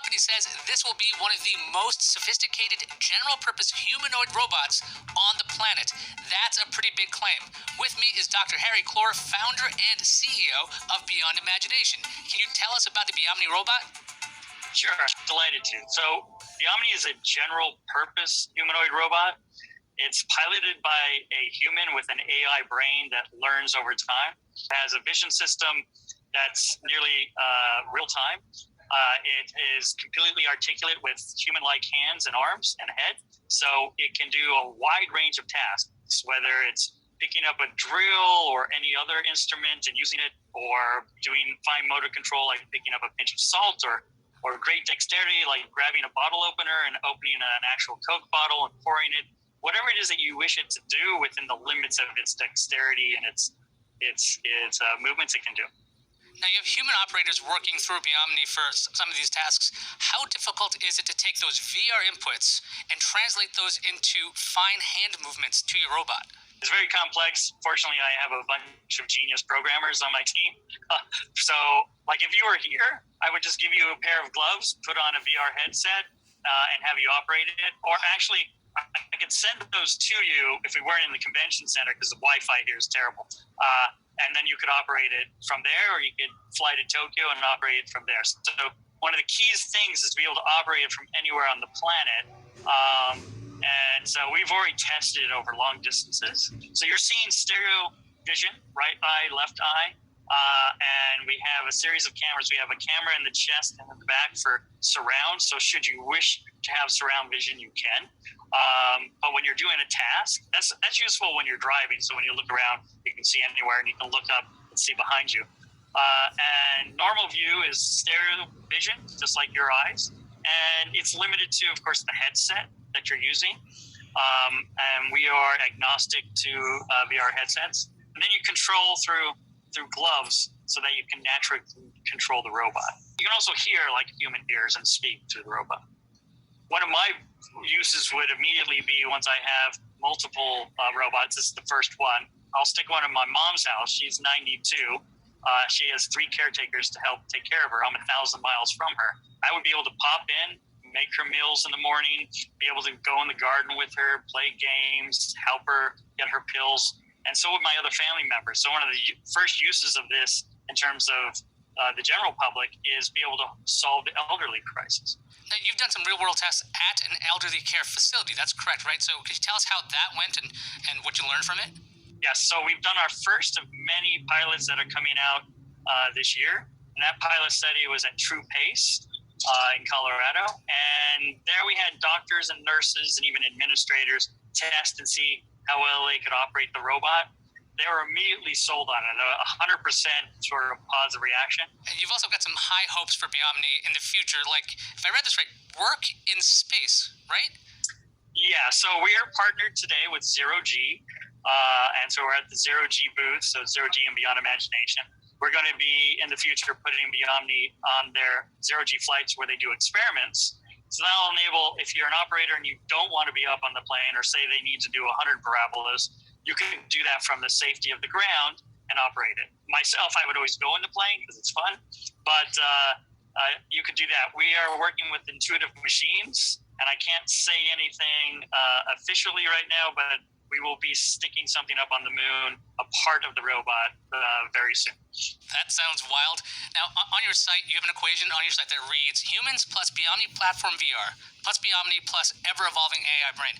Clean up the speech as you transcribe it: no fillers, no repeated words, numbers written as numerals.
company says this will be one of the most sophisticated general-purpose humanoid robots on the planet. That's a pretty big claim. With me is Dr. Harry Clore, founder and CEO of Beyond Imagination. Can you tell us about the Biomni robot? Sure, delighted to. So, Biomni is a general-purpose humanoid robot. It's piloted by a human with an AI brain that learns over time. It has a vision system that's nearly real-time. It is completely articulate with human-like hands and arms and head. So it can do a wide range of tasks, whether it's picking up a drill or any other instrument and using it, or doing fine motor control like picking up a pinch of salt, or great dexterity like grabbing a bottle opener and opening an actual Coke bottle and pouring it. Whatever it is that you wish it to do within the limits of its dexterity and its movements, it can do. Now, you have human operators working through Biomni for some of these tasks. How difficult is it to take those VR inputs and translate those into fine hand movements to your robot? It's very complex. Fortunately, I have a bunch of genius programmers on my team. So, like if you were here, I would just give you a pair of gloves, put on a VR headset, and have you operate it. Or actually, I could send those to you if we weren't in the convention center, because the Wi-Fi here is terrible. And then you could operate it from there, or you could fly to Tokyo and operate it from there. So one of the key things is to be able to operate it from anywhere on the planet. And so we've already tested it over long distances. So you're seeing stereo vision, right eye, left eye. And we have a series of cameras. We have a camera in the chest and in the back for surround. So should you wish to have surround vision, you can. But when you're doing a task, that's useful when you're driving. So when you look around, you can see anywhere and you can look up and see behind you. And normal view is stereo vision, just like your eyes. And it's limited to, of course, the headset that you're using. And we are agnostic to VR headsets. And then you control through gloves so that you can naturally control the robot. You can also hear like human ears and speak through the robot. One of my uses would immediately be, once I have multiple robots, this is the first one, I'll stick one in my mom's house. She's 92. She has 3 caretakers to help take care of her. I'm 1,000 miles from her. I would be able to pop in, make her meals in the morning, be able to go in the garden with her, play games, help her get her pills, and so would my other family members. So one of the first uses of this in terms of the general public is be able to solve the elderly crisis. Now, you've done some real-world tests at an elderly care facility. That's correct, right? So could you tell us how that went and what you learned from it? Yes, so we've done our first of many pilots that are coming out this year. And that pilot study was at True Pace in Colorado. And there we had doctors and nurses and even administrators test and see how well they could operate the robot. They were immediately sold on it, 100% sort of positive reaction. And you've also got some high hopes for Biomni in the future, like, if I read this right, work in space, right? Yeah, so we are partnered today with Zero G, and so we're at the Zero G booth, so Zero G and Beyond Imagination. We're going to be, in the future, putting Biomni on their Zero G flights where they do experiments. So that'll enable, if you're an operator and you don't want to be up on the plane, or say they need to do 100 parabolas, you can do that from the safety of the ground and operate it. Myself, I would always go in the plane because it's fun, but you could do that. We are working with Intuitive Machines, and I can't say anything officially right now, but we will be sticking something up on the moon, a part of the robot, very soon. That sounds wild. Now, on your site, you have an equation on your site that reads humans plus Biomni platform VR plus Biomni plus ever-evolving AI brain.